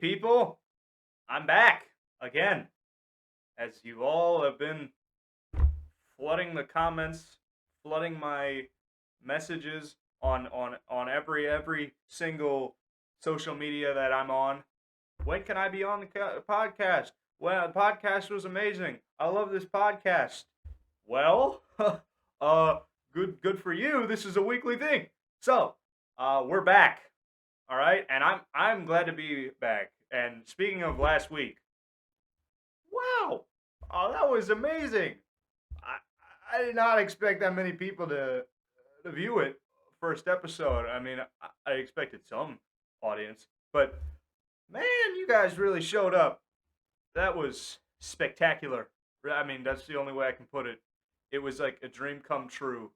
People, I'm back again. As you all have been flooding the comments, flooding my messages on every single social media that I'm on. When can I be on the podcast? Well, the podcast was amazing. I love this podcast. Well, uh, good for you. This is a weekly thing. So, we're back. All right, and I'm glad to be back. And speaking of last week, wow, oh that was amazing. I I did not expect that many people to view it first episode. I mean, I expected some audience, but man, you guys really showed up. That was spectacular. I mean, that's the only way I can put it. It was like a dream come true.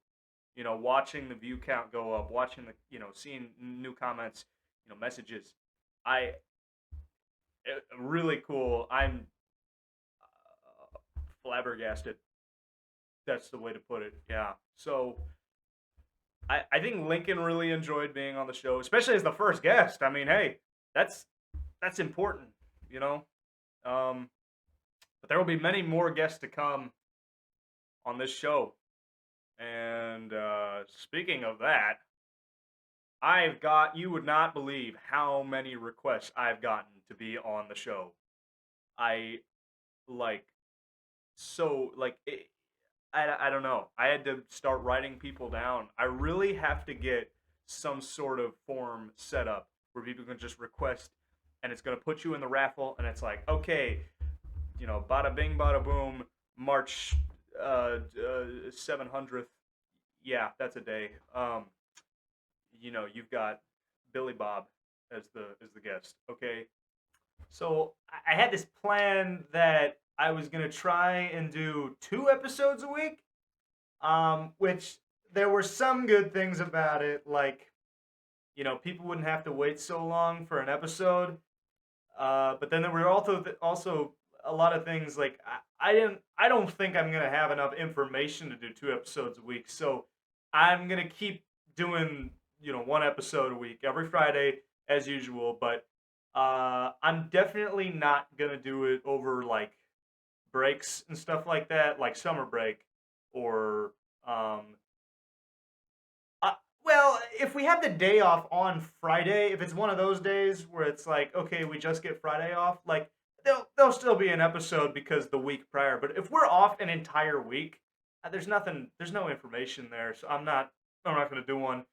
Watching the view count go up, watching seeing new comments, messages. I Really cool. I'm flabbergasted. That's the way to put it. Yeah. So I think Lincoln really enjoyed being on the show, especially as the first guest. I mean, hey, that's important, you know. But there will be many more guests to come on this show. And speaking of that, you would not believe how many requests I've gotten to be on the show. I like, so, like, I don't know. I had to start writing people down. I really have to get some sort of form set up where people can just request and it's going to put you in the raffle and it's like, okay, bada bing, bada boom, March 700th. Yeah, that's a day. You've got Billy Bob as the guest. Okay, so I had this plan that I was gonna try and do 2 episodes a week, which there were some good things about it, like people wouldn't have to wait so long for an episode. But then there were also a lot of things like I don't think I'm gonna have enough information to do 2 episodes a week, so I'm gonna keep doing 1 episode a week every Friday as usual. But I'm definitely not gonna do it over like breaks and stuff like that, like summer break or um, well, if we have the day off on Friday, if it's one of those days where it's like, okay, we just get Friday off, like there'll still be an episode because the week prior. But if we're off an entire week, there's no information there, so I'm not gonna do one.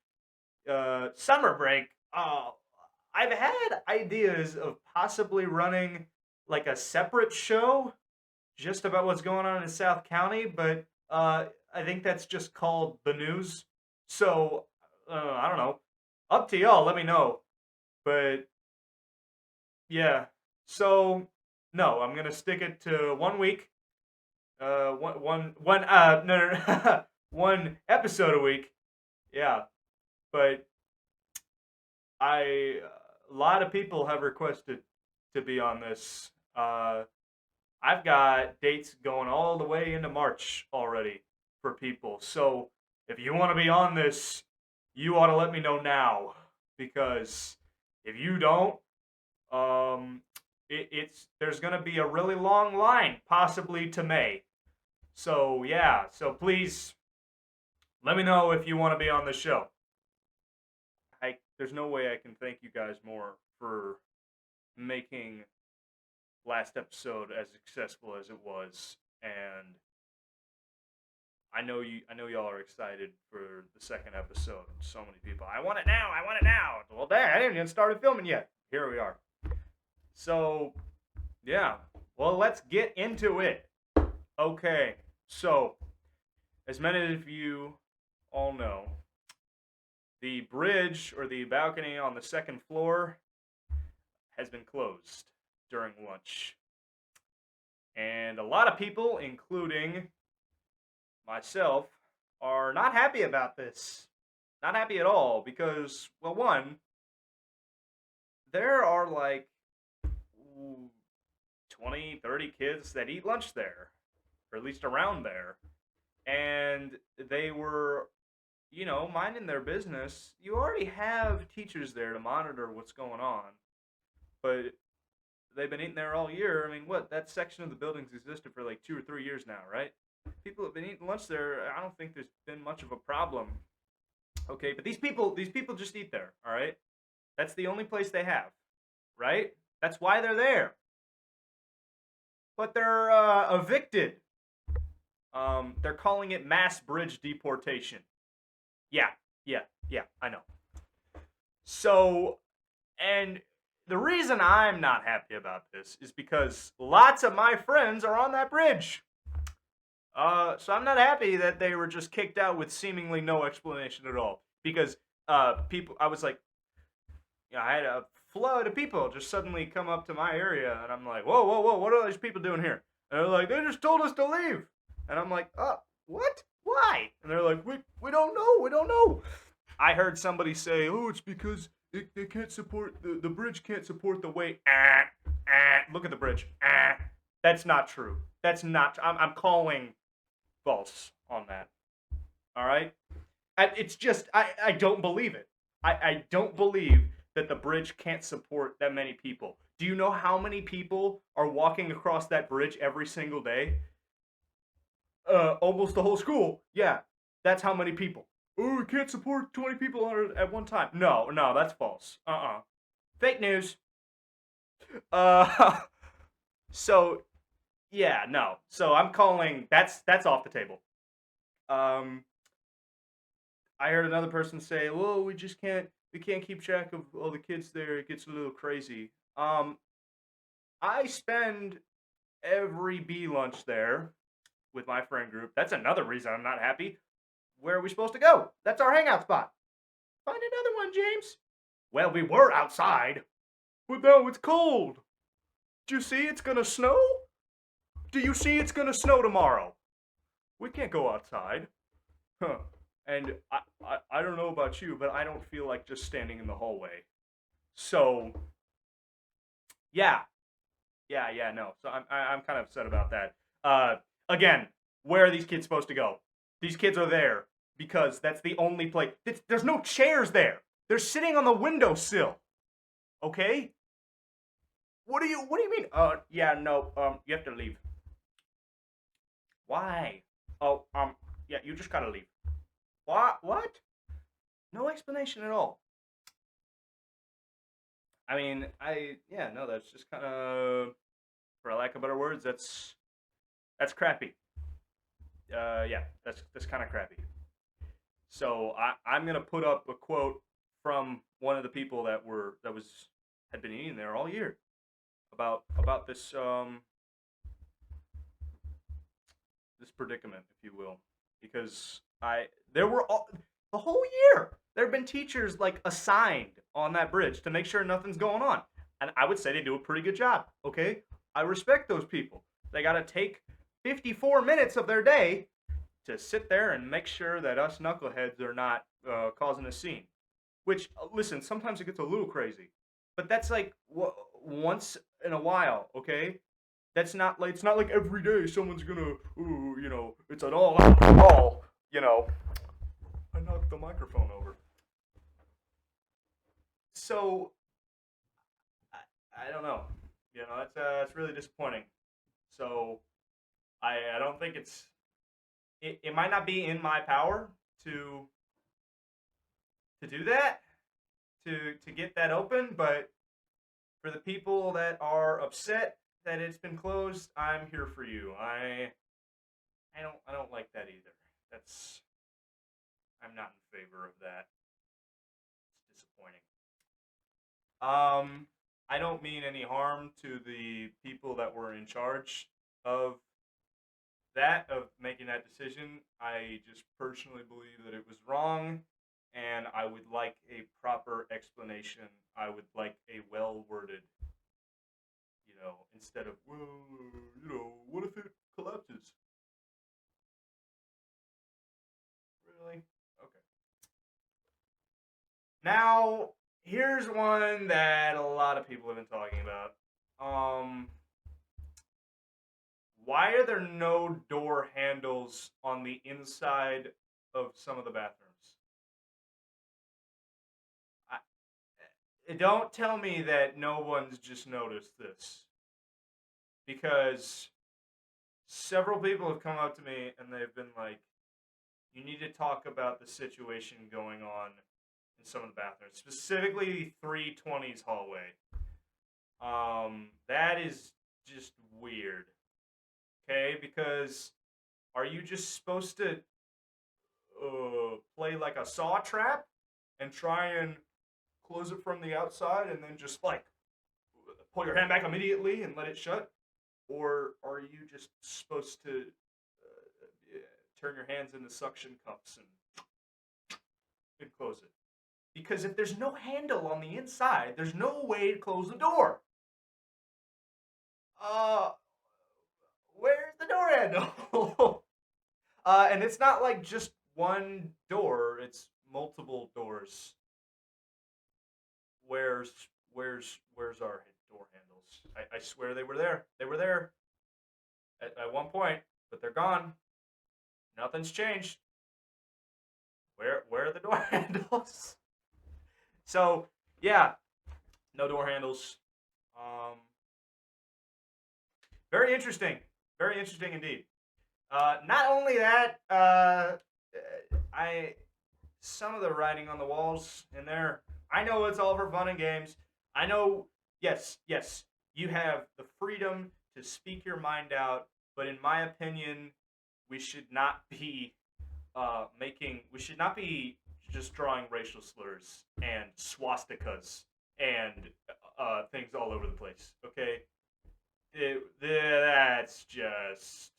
Summer break. I've had ideas of possibly running like a separate show just about what's going on in South County, but I think that's just called the news. So I don't know. Up to y'all. Let me know. But yeah. So no, I'm gonna stick it to 1 week. No, no, no. 1 episode a week. Yeah. But a lot of people have requested to be on this. I've got dates going all the way into March already for people. So if you want to be on this, you ought to let me know now, because if you don't, there's gonna be a really long line, possibly to May. So yeah, so please let me know if you want to be on the show. There's no way I can thank you guys more for making last episode as successful as it was, and I know y'all are excited for the second episode. So many people, I want it now, I want it now. Well, dang, I didn't even started filming yet. Here we are. So, yeah. Well, let's get into it. Okay. So, as many of you all know, the bridge or the balcony on the second floor has been closed during lunch. And a lot of people, including myself, are not happy about this. Not happy at all because, well, one, there are like 20, 30 kids that eat lunch there, or at least around there. And they were, minding their business. You already have teachers there to monitor what's going on. But they've been eating there all year. I mean, what, that section of the building's existed for like 2 or 3 years now, right? People have been eating lunch there. I don't think there's been much of a problem. Okay, but these people just eat there. All right, that's the only place they have, right? That's why they're there. But they're evicted. They're calling it mass bridge deportation. Yeah, yeah, yeah. I know. So, and the reason I'm not happy about this is because lots of my friends are on that bridge. So I'm not happy that they were just kicked out with seemingly no explanation at all. Because people, I was like, I had a flood of people just suddenly come up to my area, and I'm like, whoa, whoa, whoa, what are these people doing here? And they're like, they just told us to leave. And I'm like, what? Why? And they're like, we don't know, we don't know. I heard somebody say, oh, it's because they can't support, the bridge can't support the weight. Look at the bridge. That's not true. That's not, I'm calling false on that. All right? It's just, I don't believe it. I don't believe that the bridge can't support that many people. Do you know how many people are walking across that bridge every single day? Almost the whole school. Yeah, that's how many people. Oh, we can't support 20 people at one time. No, that's false. Fake news. Uh, so yeah, no. So I'm calling that's off the table. Um, I heard another person say, "Well, we can't keep track of all the kids there. It gets a little crazy." I spend every B lunch there with my friend group. That's another reason I'm not happy. Where are we supposed to go? That's our hangout spot. Find another one, James. Well, we were outside. But now it's cold. Do you see it's gonna snow? Do you see it's gonna snow tomorrow? We can't go outside. Huh. And I don't know about you, but I don't feel like just standing in the hallway. So, yeah. Yeah, no. So I'm kind of upset about that. Again, where are these kids supposed to go? These kids are there because that's the only place. There's no chairs there. They're sitting on the windowsill. Okay? What do you mean? Yeah, no. You have to leave. Why? Oh, yeah, you just gotta leave. What? No explanation at all. I mean, yeah, no, that's just kind of, for lack of better words, that's crappy. Yeah, that's kind of crappy. So I'm gonna put up a quote from one of the people that had been eating there all year about this predicament, if you will, because there were the whole year there have been teachers like assigned on that bridge to make sure nothing's going on, and I would say they do a pretty good job. Okay, I respect those people. They got to take 54 minutes of their day to sit there and make sure that us knuckleheads are not causing a scene. Which, listen, sometimes it gets a little crazy, but that's like once in a while, okay? That's not like, it's not like every day someone's gonna, ooh, it's an all-out brawl, I knocked the microphone over. So I don't know, that's really disappointing. So I don't think it might not be in my power to do that, to get that open, but for the people that are upset that it's been closed, I'm here for you. I don't like that either. That's I'm not in favor of that. It's disappointing. I don't mean any harm to the people that were in charge of of making that decision. I just personally believe that it was wrong, and I would like a proper explanation. I would like a well worded, instead of, well, what if it collapses? Really? Okay. Now, here's one that a lot of people have been talking about. Why are there no door handles on the inside of some of the bathrooms? I, don't tell me that no one's just noticed this. because several people have come up to me and they've been like, you need to talk about the situation going on in some of the bathrooms, specifically 320's hallway. That is just weird. Okay, because are you just supposed to play like a saw trap and try and close it from the outside and then just like pull your hand back immediately and let it shut? Or are you just supposed to turn your hands into suction cups and close it? Because if there's no handle on the inside, there's no way to close the door. Where's the door handle? And it's not like just one door, it's multiple doors. Where's our door handles? I swear they were there. They were there at one point, but they're gone. Nothing's changed. Where are the door handles? So, yeah, no door handles. Very interesting. Very interesting indeed. Not only that, some of the writing on the walls in there, I know it's all for fun and games. I know, yes, you have the freedom to speak your mind out, but in my opinion, we should not be just drawing racial slurs and swastikas and things all over the place. Okay, that's just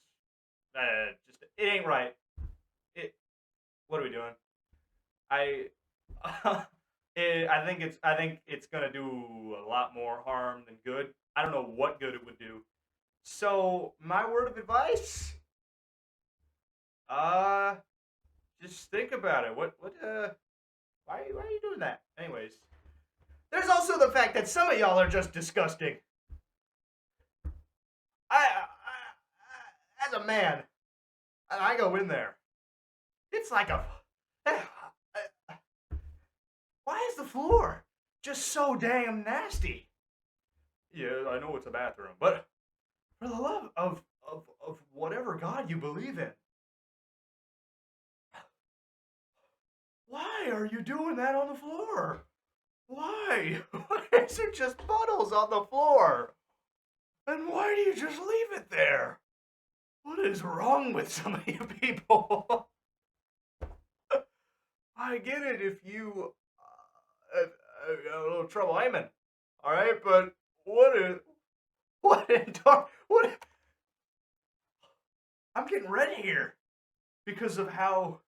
it ain't right. What are we doing? I think it's gonna do a lot more harm than good. I don't know what good it would do. So my word of advice, just think about it. Why are you doing that? Anyways, there's also the fact that some of y'all are just disgusting. I as a man, and I go in there, it's like why is the floor just so damn nasty? Yeah, I know it's a bathroom, but for the love of whatever God you believe in, why are you doing that on the floor? Why? Why is there just puddles on the floor? And why do you just leave it there? What is wrong with some of you people? I get it if you have a little trouble aiming, all right? But I'm getting red here because of how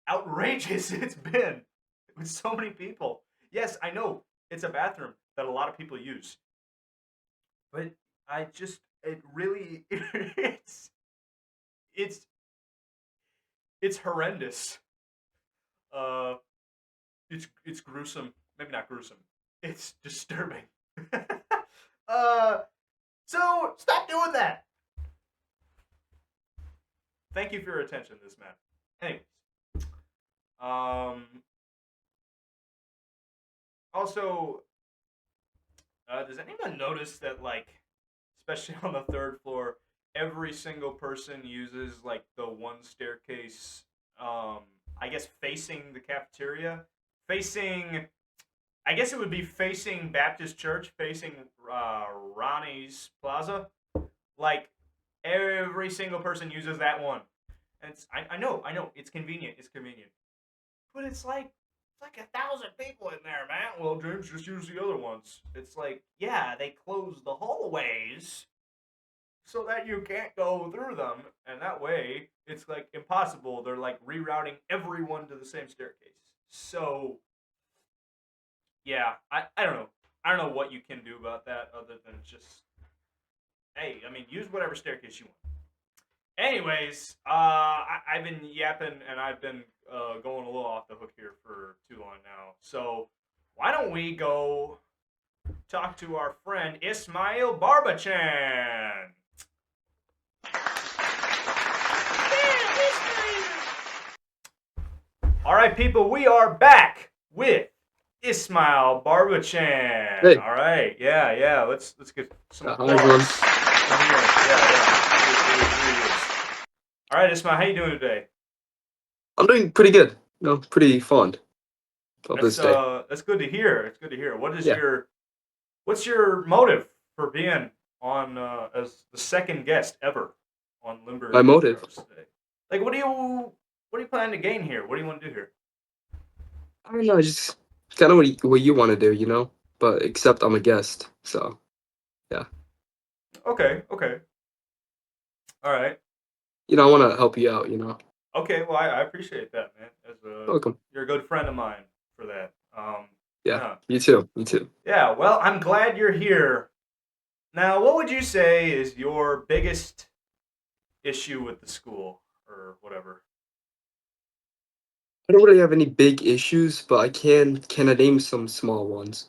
outrageous it's been with so many people. Yes, I know it's a bathroom that a lot of people use, but it's horrendous. It's gruesome. Maybe not gruesome. It's disturbing. So stop doing that. Thank you for your attention, this man. Anyways, also, does anyone notice that, like, especially on the third floor, every single person uses like the one staircase, I guess facing the cafeteria, I guess it would be facing Baptist Church, facing Ronnie's Plaza. Like, every single person uses that one. And I know, it's convenient, but it's like 1,000 people in there, man. Well, James, just use the other ones. It's like, yeah, they close the hallways so that you can't go through them, and that way it's like impossible. They're like rerouting everyone to the same staircase. So yeah, I don't know. I don't know what you can do about that other than just, hey, I mean, use whatever staircase you want. Anyways, I've been yapping and I've been going a little off the hook here for too long now. So why don't we go talk to our friend Ismael Barbachan? All right, people, we are back with Ismael Barbachan. Hey. All right, yeah. Let's get some Hi, everyone. All right, Ismael, how you doing today? I'm doing pretty good. Pretty fond of this day. That's good to hear. It's good to hear. Yeah, What's your motive for being on as the second guest ever on my Limburg motive. Astros today? Like, what do you plan to gain here? What do you want to do here? I don't know, just kind of what you want to do. But except I'm a guest, so yeah. Okay, okay, all right, I want to help you out. okay. Well, I appreciate that, man. Welcome. You're a good friend of mine for that. Yeah, Yeah, you too. You too. yeah. Well, I'm glad you're here. Now, what would you say is your biggest issue with the school or whatever? I don't really have any big issues, but can I name some small ones?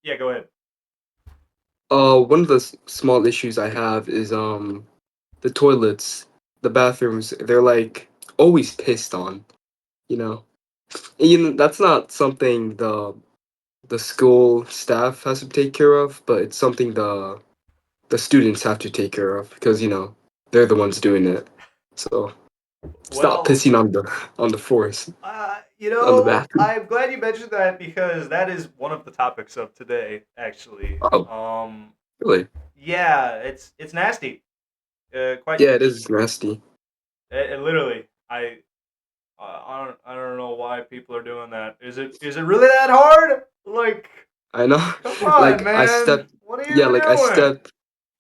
Yeah, go ahead. One of the small issues I have is the toilets, the bathrooms. They're like always pissed on. You know, that's not something the school staff has to take care of, but it's something the students have to take care of because they're the ones doing it. So stop Well, pissing on the floors, on the bathroom. I'm glad you mentioned that because that is one of the topics of today, actually. Oh, really? Yeah, it's nasty. Quite. Yeah, it is nasty. It literally. I don't know why people are doing that. Is it really that hard? Like, I know. come on, Like I man. stepped, What are yeah, you like I doing? stepped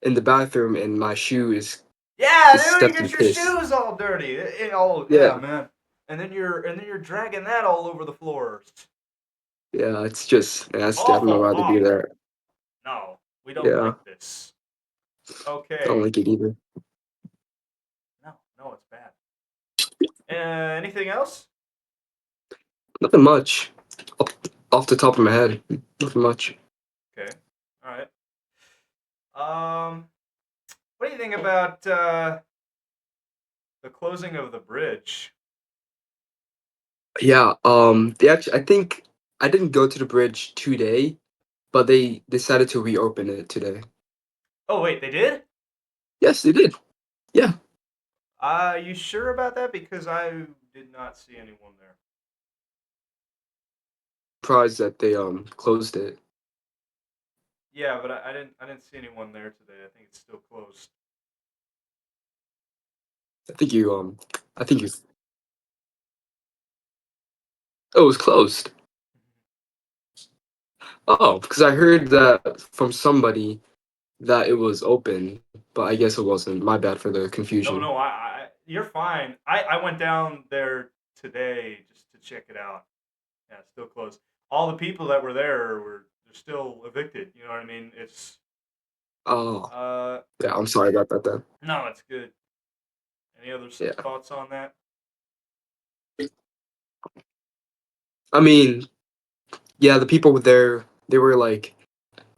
in the bathroom and my shoe Yeah, is dude, you stepped in get your piss. shoes all dirty. Oh Yeah, yeah, man. And then you're dragging that all over the floor. yeah, it's just nasty. I don't know Awful, why they do awful. that. No, we don't Yeah, like this. I don't Okay. like it either. No, no, it's bad. Anything else? Nothing much. Off, off the top of my head, nothing much. Okay. All right. What do you think about the closing of the bridge? Yeah, they actually, I think I didn't go to the bridge today, but they decided to reopen it today. Oh, wait, they did? Yes, they did. Yeah, You sure about that? Because I did not see anyone there. surprised that they closed it. Yeah, but I didn't see anyone there today. I think it's still closed. I think you I think you oh, it was closed. Oh, because I heard that from somebody that it was open, but I guess it wasn't. My bad for the No, confusion. no, you're fine. I went down there today just to check it out. Yeah, it's still closed. All the people that were there were they're still evicted. You know what I mean? It's Oh, uh yeah, I'm sorry about that then. no, it's good. Any other Yeah. thoughts on that? I mean, yeah, the people were there, they were like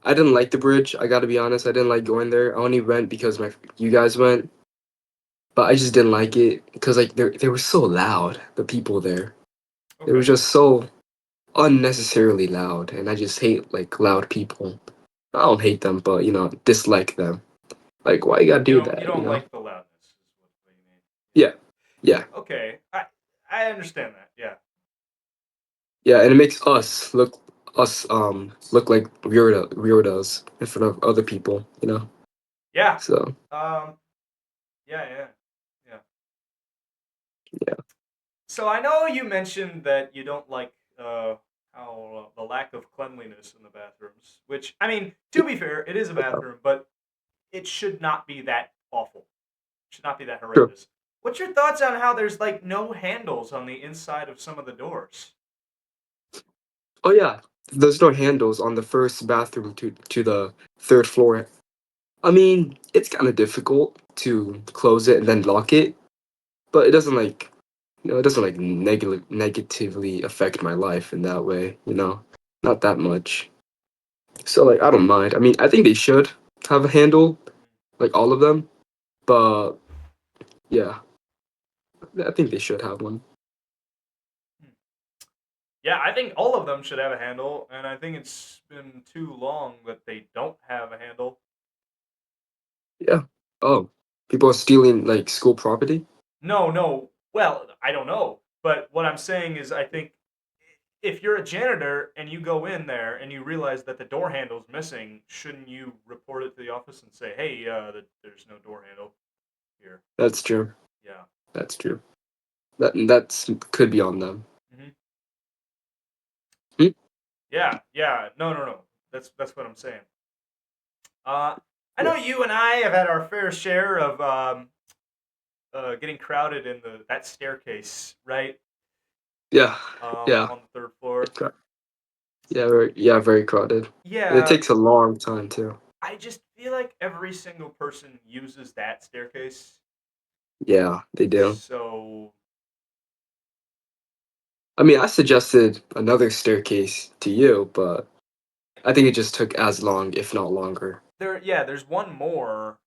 I didn't like the bridge. I got to be honest. I didn't like going there. I only went because my you guys went, but I just didn't like it because like they were so loud. The people there, they were Okay. just so unnecessarily loud, and I just hate like loud people. I don't hate them, but dislike them. Like, why you gotta do You that? don't like the loudness is what you mean. Yeah, yeah, Yeah. Okay. I understand that. Yeah. yeah, and it makes us look like weirdos in front of other people. Yeah. So Um. Yeah. Yeah. Yeah. yeah, So I know you mentioned that you don't like how the lack of cleanliness in the bathrooms. Which I mean, to be fair, it is a yeah, bathroom, but it should not be that awful. It should not be that true. horrendous. What's your thoughts on how there's like no handles on the inside of some of the doors? Oh yeah, there's no handles on the first bathroom to the third floor. I mean, it's kind of difficult to close it and then lock it, but it doesn't like negatively affect my life in that way. Not that much. So like, I don't mind. I mean, I think they should have a handle, like all of them, but yeah, I think they should have one. Yeah, I think all of them should have a handle, and I think it's been too long that they don't have a handle. Yeah. Oh, people are stealing like school property. No, no. Well, I don't know. But what I'm saying is, I think if you're a janitor and you go in there and you realize that the door handle's missing, shouldn't you report it to the office and say, "Hey, there's no door handle here"? That's true. Yeah. That's true. That's could be on them. Hmm. Hmm? Yeah. Yeah. No, no, no. That's what I'm saying. Uh, I Yeah. know you and I have had our fair share of getting crowded in the that staircase, right? Yeah. Yeah. On the third floor. Yeah. Very crowded. And it Yeah, takes a long time too. I just feel like every single person uses that staircase. Yeah, they do. So I mean, I suggested another staircase to you, but I think it just took as long, if not longer. yeah, there's one more,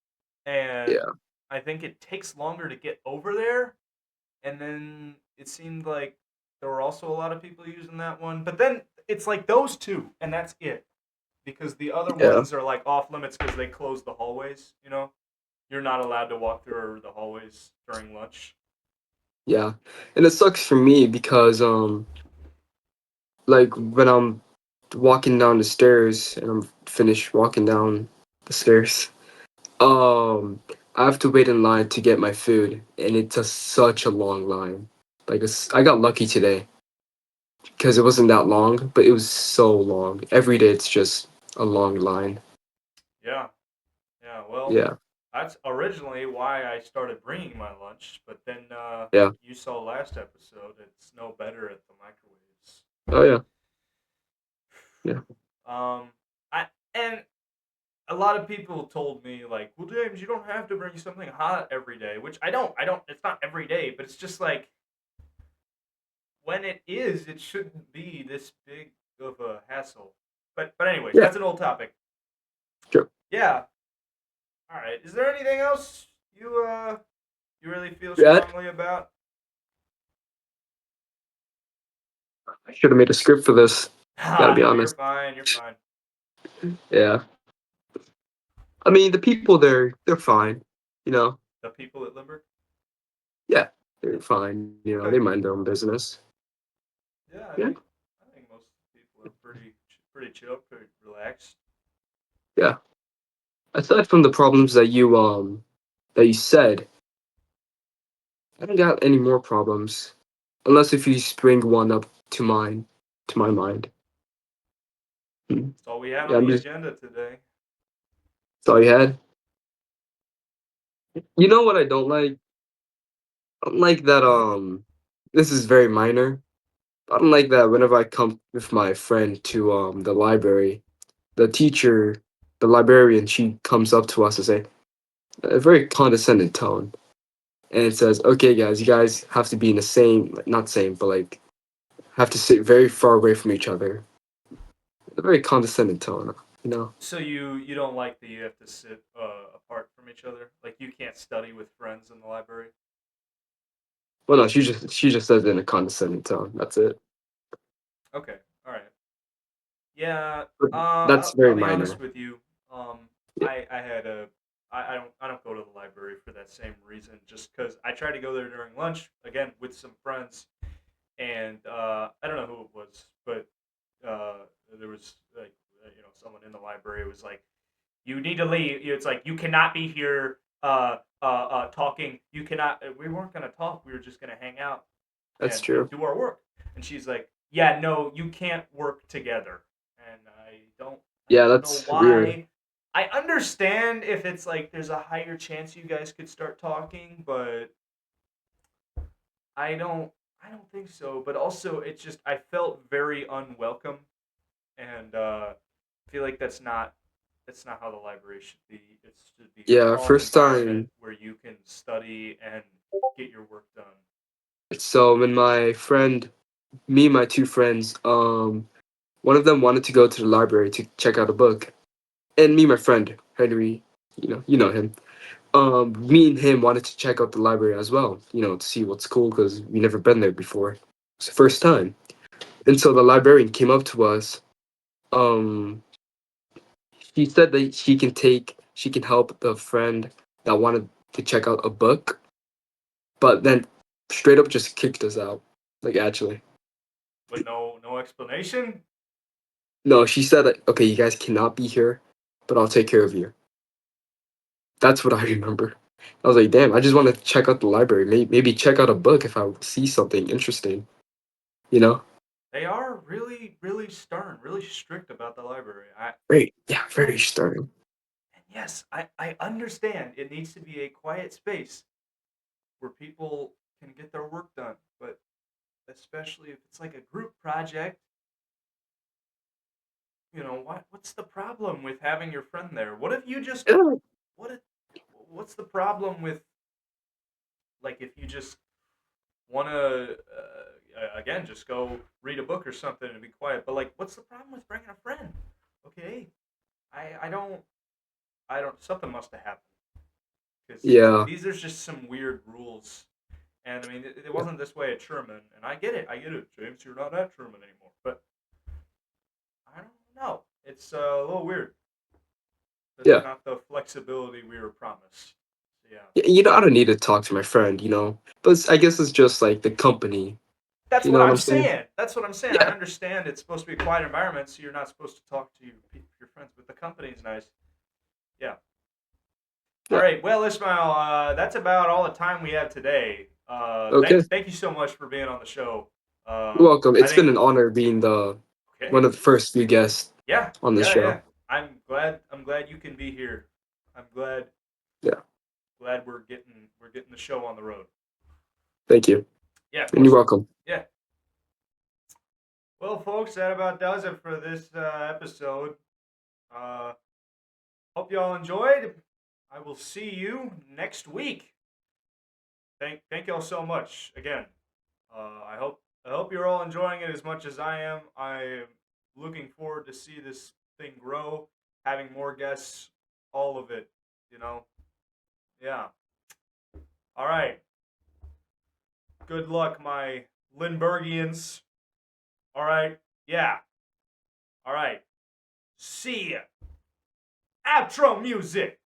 and Yeah. I think it takes longer to get over there. And then it seemed like there were also a lot of people using that one. But then it's like those two, and that's it. Because the other Yeah. ones are like off limits because they close the hallways. You know, you're not allowed to walk through the hallways during lunch. Yeah. And it sucks for me because like when I'm walking down the stairs and I'm finished walking down the stairs, I have to wait in line to get my food, and it's such a long line. Like I got lucky today because it wasn't that long, but it was so long. Every day it's just a long line. Yeah, yeah. Well, Yeah. that's originally why I started bringing my lunch. But then, Yeah. like you saw last episode, it's no better at the microwaves. Oh yeah. Yeah. I and a lot of people told me like, "Well, James, you don't have to bring something hot every day," which I don't. I don't. It's not every day, but it's just like when it is, it shouldn't be this big of a hassle. But anyways, Yeah. that's an old topic. Sure. Yeah. All right. Is there anything else you really feel Yeah. strongly about? I should have made a script for this. Gotta Ah, be no, you're honest. fine. You're fine. Yeah. I mean, the people there, they're fine. You know. The people at Limburg. Yeah. They're fine. You know, Okay. they mind their own business. Yeah, Yeah. I think most people are pretty chill, pretty relaxed. Yeah. Aside from the problems that you said, I don't got any more problems. Unless if you spring one up to my mind. Hmm. That's all we have Yeah, on I'm the just agenda today. that's all you had. You know what I don't like? I don't like that this is very minor. I don't like that whenever I come with my friend to the library, the teacher, the librarian, she comes up to us and say a very condescending tone. And it says, okay guys, you guys have to be in the same like, not same, but like have to sit very far away from each other. A very condescending tone, you know? So you don't like that you have to sit apart from each other? Like you can't study with friends in the library? Well no, she just says it in a condescending tone. That's it. Okay, all right. Yeah, But that's very I'll be honest minor. with you. Yeah, I had a I don't go to the library for that same reason. Just because I tried to go there during lunch again with some friends, and I don't know who it was, but there was like someone in the library was like, "You need to leave." It's like you cannot be here talking. You cannot. We weren't gonna talk. We were just gonna hang out that's and true. do our work. And she's like, "Yeah, no, you can't work together." And I Yeah, don't know that's weird. why. I understand if it's like there's a higher chance you guys could start talking, but I don't I don't think so. But also, it's just I felt very unwelcome, and I feel like that's not how the library should be. It should be a Yeah, calm first environment time. where you can study and get your work done. So when me and my two friends, one of them wanted to go to the library to check out a book, and me and my friend Henry, you know him. Me and him wanted to check out the library as well, to see what's cool because we never been there before. It's the first time, and so the librarian came up to us. Um, she said that she can help the friend that wanted to check out a book, but then straight up just kicked us out. Like actually, With no explanation. no, she said like, okay, you guys cannot be here, but I'll take care of you. That's what I remember. I was like, damn, I just want to check out the library. Maybe check out a book if I see something interesting. You know? They are really stern, really strict about the library. Very, yeah, And very stern. yes, I understand it needs to be a quiet space where people can get their work done, but especially if it's like a group project, what's the problem with having your friend there? What if you just Yeah, what if, what's the problem with, like, if you just want to again just go read a book or something and be quiet, but like what's the problem with bringing a friend? Okay, I don't something must have happened because yeah, these are just some weird rules. And I mean, it wasn't this way at Sherman, and I get it, James, you're not at Sherman anymore, but I don't know, it's a little weird. That's yeah. not the flexibility we were promised. Yeah. You know, I don't need to talk to my friend, you know, but I guess it's just like the company. That's You what know what I'm I'm saying? saying. That's what I'm saying. I Yeah, understand it's supposed to be a quiet environment, so you're not supposed to talk to your friends, but the company's nice. Yeah. All yeah. right. Well, Ismail, that's about all the time we have today. Okay. Thank you so much for being on the show. You're welcome. I It's been think an honor being the okay. one of the first few guests Yeah, on this yeah. show. I'm glad you can be here. I'm Yeah. glad we're getting the show on the road. Thank you. Yeah, of And you're course. welcome. Yeah. Well, folks, that about does it for this episode. Uh, Hope you all enjoyed. I will see you next week. Thank y'all so much again. I hope you're all enjoying it as much as I am. I am looking forward to see this thing grow, having more guests, all of it. You know, yeah. All right. Good luck, my Lindbergians. All right. Yeah. All right. See ya. Outro music.